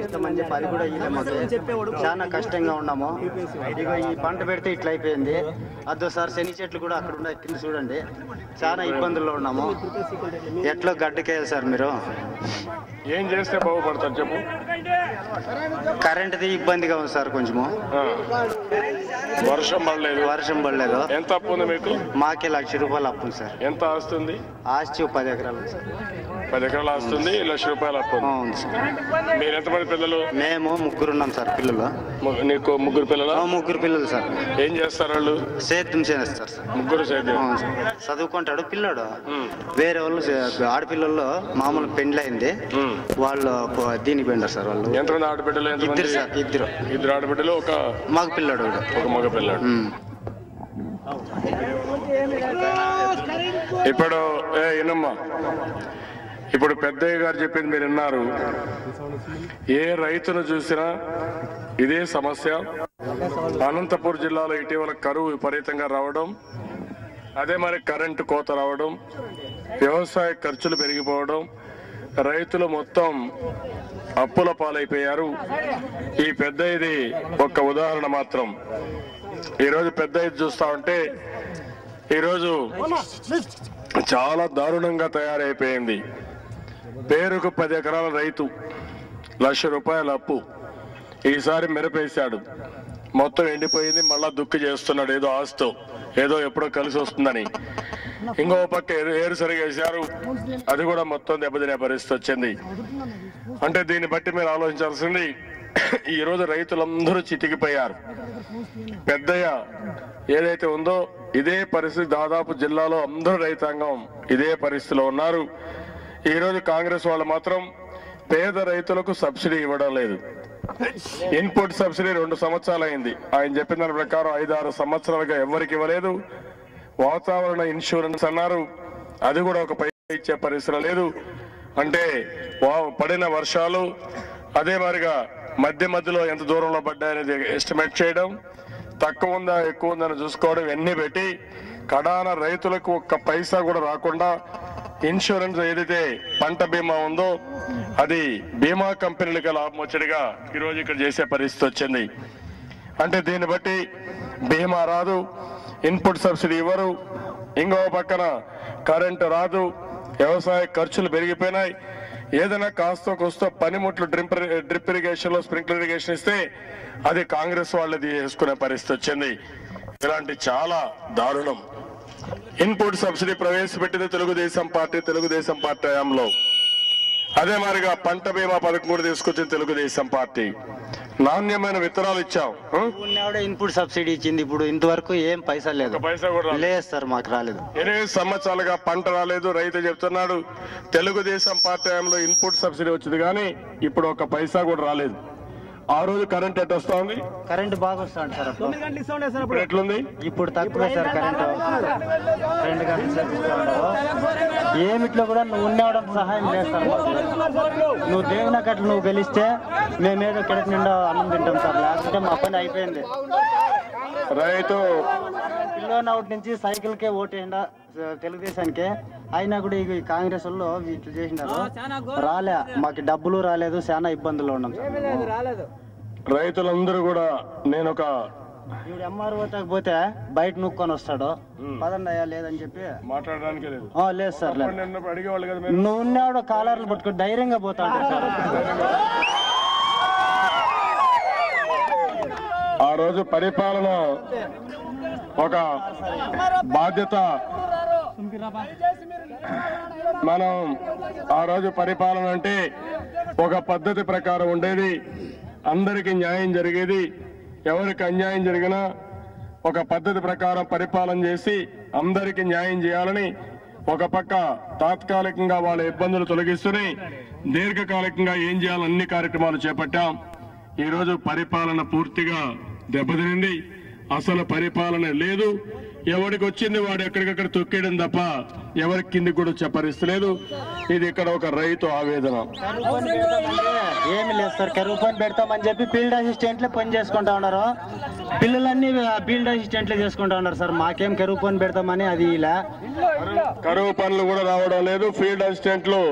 ఇస్తామని చెప్పి అది కూడా చాలా కష్టంగా ఉన్నాము. ఇక ఈ పంట పెడితే ఇట్లా అయిపోయింది. అదో సార్ శని చెట్లు కూడా అక్కడ ఉన్నాయి, కింద చూడండి. చాలా ఇబ్బందుల్లో ఉన్నాము. ఎట్లా గడ్డకేయాలి సార్ మీరు? ఏం చేస్తే బాగుపడతారు చెప్పు? కరెంట్ది ఇబ్బందిగా ఉంది సార్ కొంచెము. వర్షం పడలేదు. ఎంత అప్పు ఉంది మీకు? మాకే 1,00,000 రూపాయలు అప్పు ఉంది సార్. ఎంత ఆస్తుంది? ఆస్తి 10 ఎకరాలు సార్. 10 ఎకరాలు ఆస్తుంది, 1,00,000 రూపాయలు అప్పు. అవును సార్. మీరు ఎంతమంది పిల్లలు? మేము 3 ఉన్నాం సార్ పిల్లలు. నీకు 3 పిల్లలు? 3 పిల్లలు సార్. ఏం చేస్తారు వాళ్ళు? సేద్యం చేస్తారు సార్. 3 సేద్యం. చదువుకుంటాడు పిల్లాడు. వేరే వాళ్ళు ఆడపిల్లల్లో మామూలు పెండ్లైంది, వాళ్ళు దీనికి పోయినారు సార్. వాళ్ళు ఎంతమంది ఆడబిడ్డలు? ఇద్దరు సార్. ఇద్దరు ఆడబిడ్డలు, ఒక మగ పిల్లాడు. ఇప్పుడు ఏనమ్మా, ఇప్పుడు పెద్దయ్య గారు చెప్పింది మీరు విన్నారు. ఏ రైతును చూసినా ఇదే సమస్య. అనంతపురం జిల్లాలో ఇటీవల కరువు విపరీతంగా రావడం, అదే మరి కరెంటు కోత రావడం, వ్యవసాయ ఖర్చులు పెరిగిపోవడం, రైతులు మొత్తం అప్పుల పాలైపోయారు. ఈ పెద్దయ్యది ఒక్క ఉదాహరణ మాత్రం. ఈరోజు పెద్దయ్య చూస్తా ఉంటే ఈరోజు చాలా దారుణంగా తయారైపోయింది. పేరుకు 10 ఎకరాల రైతు, 1,00,000 రూపాయల అప్పు. ఈసారి మిరపేశాడు, మొత్తం ఎండిపోయింది. మళ్ళా దుక్కి చేస్తున్నాడు ఏదో ఆస్తో, ఏదో ఎప్పుడో కలిసి వస్తుందని. ఇంకో పక్క ఏరు సరిగేశారు, అది కూడా మొత్తం దెబ్బతినే పరిస్థితి వచ్చింది. అంటే దీన్ని బట్టి మీరు ఆలోచించాల్సింది, ఈ రోజు రైతులందరూ చితికిపోయారు. పెద్దయ్య ఏదైతే ఉందో ఇదే పరిస్థితి దాదాపు జిల్లాలో అందరూ రైతాంగం ఇదే పరిస్థితిలో ఉన్నారు. ఈరోజు కాంగ్రెస్ వాళ్ళు మాత్రం పేద రైతులకు సబ్సిడీ ఇవ్వడం లేదు. ఇన్పుట్ సబ్సిడీ 2 సంవత్సరాలు అయింది. ఆయన చెప్పిన దాని ప్రకారం 5-6 సంవత్సరాలుగా ఎవరికి ఇవ్వలేదు. వాతావరణ ఇన్సూరెన్స్ అన్నారు, అది కూడా ఒక పై ఇచ్చే పరిస్థితి లేదు. అంటే పడిన వర్షాలు అదే మాదిరిగా మధ్యలో ఎంత దూరంలో పడ్డాయనేది ఎస్టిమేట్ చేయడం, తక్కువ ఉందా ఎక్కువ ఉందని చూసుకోవడం, ఇవన్నీ పెట్టి కడాన రైతులకు ఒక్క పైసా కూడా రాకుండా ఇన్సూరెన్స్ ఏదైతే పంట బీమా ఉందో అది బీమా కంపెనీలకు లాభం వచ్చేట్టుగా ఈరోజు ఇక్కడ చేసే పరిస్థితి వచ్చింది. అంటే దీన్ని బట్టి బీమా రాదు, ఇన్పుట్ సబ్సిడీ ఇవ్వరు, ఇంకో పక్కన కరెంటు రాదు, వ్యవసాయ ఖర్చులు పెరిగిపోయినాయి. ఏదైనా కాస్తో కోస్తో పనిముట్లు డ్రిప్ ఇరిగేషన్ లో స్ప్రింక్లర్ ఇరిగేషన్ ఇస్తే అది కాంగ్రెస్ వాళ్ళది వేసుకునే పరిస్థితి వచ్చింది. ఇలాంటి చాలా దారుణం. ఇన్పుట్ సబ్సిడీ ప్రవేశపెట్టింది తెలుగుదేశం పార్టీ హయాంలో. అదే మాదిరిగా పంట బీమా పథకం కూడా తీసుకొచ్చింది తెలుగుదేశం పార్టీ. నాణ్యమైన విత్తనాలు ఇచ్చాం. ఇన్పుట్ సబ్సిడీ ఇచ్చింది. ఇప్పుడు ఇంతవరకు ఏం పైసా లేదు. పైసా కూడా లేదు సార్, మాకు రాలేదు. 8 సంవత్సరాలుగా పంట రాలేదు. రైతు చెప్తున్నాడు తెలుగుదేశం పార్టీ హయాంలో ఇన్పుట్ సబ్సిడీ వచ్చింది కానీ ఇప్పుడు ఒక పైసా కూడా రాలేదు. ఆ రోజు కరెంట్ ఎట్ వస్తా ఉంది? కరెంట్ బాగా వస్తుంది సార్. 9 గంటలు ఇస్తా సార్. ఇప్పుడు ఎట్లుంది? ఇప్పుడు తక్కువ సార్ కరెంట్. 2 గంటలు ఏమిట్లో కూడా నువ్వు ఉండేవడం సహాయం చేస్తారు. నువ్వు దేవుని అట్లా నువ్వు గెలిస్తే మేమేదో కిడక నిండా అన్నం తింటాం సార్, లేకపోతే మా పని అయిపోయింది. రైతు పిల్లోనౌట్ నుంచి సైకిల్కే ఓటేయండా తెలుగుదేశానికి. అయినా కూడా ఈ కాంగ్రెస్ వాళ్ళు వీటి చేసినారు, రాలే, మాకు డబ్బులు రాలేదు, చాలా ఇబ్బందులు ఉన్నాం. రైతులందరూ కూడా నేను ఒక ఇప్పుడు ఎంఆర్ఓ పోతే బయట నూక్కొని వస్తాడు. పదండి అయ్యా లేదని చెప్పి మాట్లాడడానికి లేదు. లేదు సార్ అడిగేవాళ్ళు కదా. నువ్వు ఉన్నాడు కాలర్లు పట్టుకుని ధైర్యంగా పోతాడు సార్. ఆ రోజు పరిపాలన ఒక బాధ్యత. మనం ఆ రోజు పరిపాలన అంటే ఒక పద్ధతి ప్రకారం ఉండేది. అందరికీ న్యాయం జరిగేది. ఎవరికి అన్యాయం జరిగినా ఒక పద్ధతి ప్రకారం పరిపాలన చేసి అందరికీ న్యాయం చేయాలని ఒక పక్క తాత్కాలికంగా వాళ్ళ ఇబ్బందులు తొలగిస్తూనే దీర్ఘకాలికంగా ఏం చేయాలని అన్ని కార్యక్రమాలు చేపట్టాం. ఈరోజు పరిపాలన పూర్తిగా దెబ్బతినింది. అసలు పరిపాలన లేదు. ఎవరికి వచ్చింది వాడు ఎక్కడికక్కడ తొక్కేయడం తప్ప ఎవరికి కింది కూడా చెప్పరిస్తలేదు. ఇది ఇక్కడ ఒక రైతు ఆవేదన. ఏమి లేదు సార్, కరువు పని పెడతామని చెప్పి ఫీల్డ్ అసిస్టెంట్లే పని చేసుకుంటా ఉన్నారు. పిల్లలన్నీ ఫీల్డ్ అసిస్టెంట్లే చేసుకుంటా ఉన్నారు సార్. మాకేం కరువు పని పెడతామని అది ఇలా కరువు పనులు కూడా రావడం లేదు. ఫీల్డ్ అసిస్టెంట్లు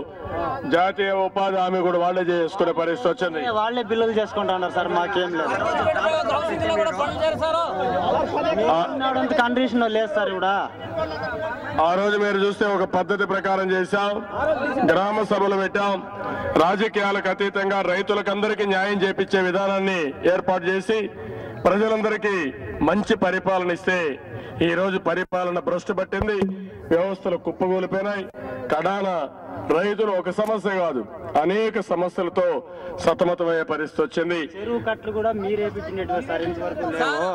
జాతీయ ఉపాధి హామీ కూడా వాళ్ళే చేసుకునే పరిస్థితి వచ్చింది. వాళ్ళే బిల్లులు చేసుకుంటా ఉన్నారు సార్. మాకేం లేదు. కండిషన్ లేదు సార్. ఇప్పుడు ఆ రోజు మీరు చూస్తే ఒక పద్ధతి ప్రకారం చేశాం. గ్రామ సభలు పెట్టాం. రాజకీయాలకు అతీతంగా రైతులకందరికీ న్యాయం చేపించే విధానాన్ని ఏర్పాటు చేసి ప్రజలందరికీ మంచి పరిపాలన ఇస్తే ఈ రోజు పరిపాలన భ్రష్టు పట్టింది. వ్యవస్థలు కుప్పగూలిపోయినాయి. కడాన రైతులు ఒక సమస్య కాదు అనేక సమస్యలతో సతమతమయ్యే పరిస్థితి వచ్చింది. చెరువు కట్లు కూడా మీరేపించినట్టువే సార్. ఇంతవరకు లేవు.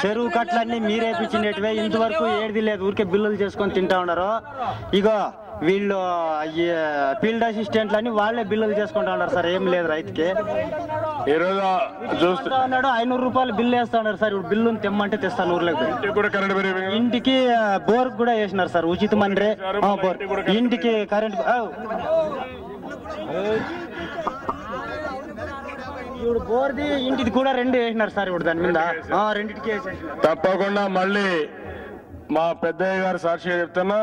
చెరువు కట్లన్నీ మీరేపించినట్టువే. ఇంతవరకు ఏది లేదు. ఊరికే బిల్లులు చేసుకొని తింటా ఉన్నారు. ఇగో వీళ్ళు ఫీల్డ్ అసిస్టెంట్లు అని వాళ్ళే బిల్లులు చేసుకుంటా ఉన్నారు సార్. ఏం లేదు రైతుకి. ఈ రోజు చూస్తా ఉన్నాడు 500 రూపాయలు బిల్లు వేస్తా ఉన్నారు సార్. ఇప్పుడు బిల్లుని తెమ్మంటే తెస్తాను. ఊర్లోకి ఇంటికి బోర్ కూడా వేసినారు సార్. ఉచితం అంటే ఇంటికి కరెంట్. ఇప్పుడు బోర్ది ఇంటిది కూడా 2 వేసినారు సార్. ఇప్పుడు దాని మీద రెండింటికి తప్పకుండా మళ్ళీ మా పెద్దయ్య గారు సాక్షిగా చెప్తున్నా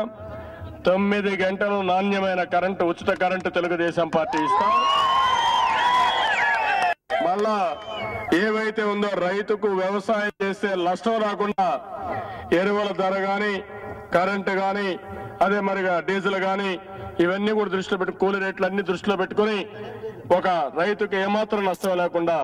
9 గంటలు నాణ్యమైన కరెంటు, ఉచిత కరెంటు తెలుగుదేశం పార్టీ ఇస్తాం. మళ్ళా ఏవైతే ఉందో రైతుకు వ్యవసాయం చేస్తే నష్టం రాకుండా ఎరువుల ధర గాని కరెంటు గాని అదే మరిగా డీజిల్ గాని ఇవన్నీ కూడా దృష్టిలో పెట్టి కూలీ రేట్లు అన్ని దృష్టిలో పెట్టుకుని ఒక రైతుకు ఏమాత్రం నష్టం లేకుండా